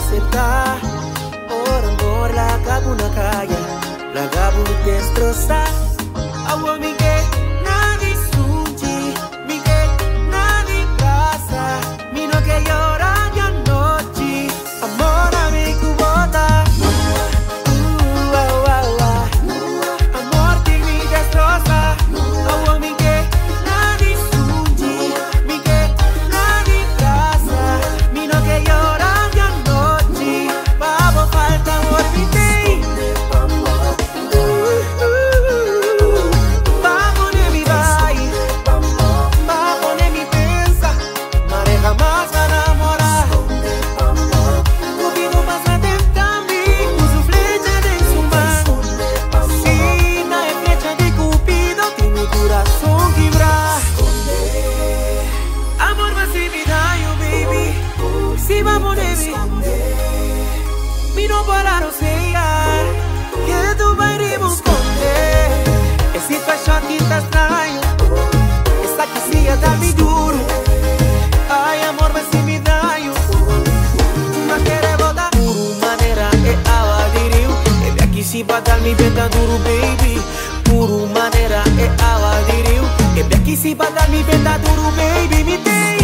aceptar. Por amor la acabo na calle, la acabo destrozar. Agua mi que nadie sunji, mi que nadie pasa, mi no que llora ya noche. Amor a mi cubota, amor que me destroza. Agua mi que nadie sunji, mi que nadie pasa, mi no que llora ya noche. Vamos falta amor mi te. Si vamos baby, mi no para no sellar, que tu bairemos esconder. Esse paixão que tá estranho, essa que se dá me duro. Ai amor, mas se me daño, mas querer voltar. Puro maneira é água de rio, ele aqui se bata me venta duro baby. Puro maneira é água de rio, ele aqui se bata me venta duro baby. Me tem